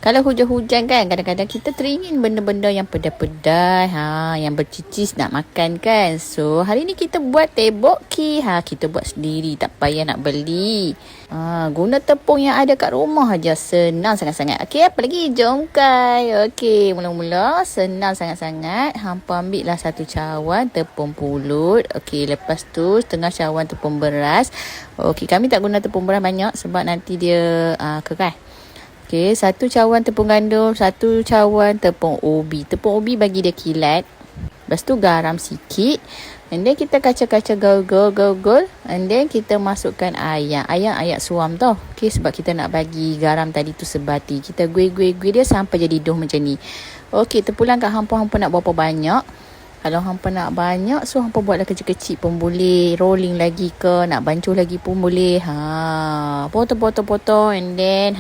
Kalau hujan-hujan kan, kadang-kadang kita teringin benda-benda yang pedas-pedas, yang bercicis nak makan kan. So, hari ni kita buat tteokbokki. Kita buat sendiri, tak payah nak beli. Guna tepung yang ada kat rumah aja. Senang sangat-sangat. Okey, apa lagi? Jongkai. Okey, mula-mula senang sangat-sangat. Hampa ambil lah 1 cawan tepung pulut. Okey, lepas tu setengah cawan tepung beras. Okey, kami tak guna tepung beras banyak sebab nanti dia keras. Okey, 1 cawan tepung gandum, 1 cawan tepung ubi. Tepung ubi bagi dia kilat. Lepas tu garam sikit. And then kita kacau-kacau gol-gol. And then kita masukkan ayam. Ayam suam tau. Okey, sebab kita nak bagi garam tadi tu sebati. Kita gue dia sampai jadi dough macam ni. Okey, terpulang kat hampa nak berapa banyak. Kalau hampa nak banyak, so hampa buatlah kecil-kecil pun boleh. Rolling lagi ke, nak bancuh lagi pun boleh. Potong-potong and then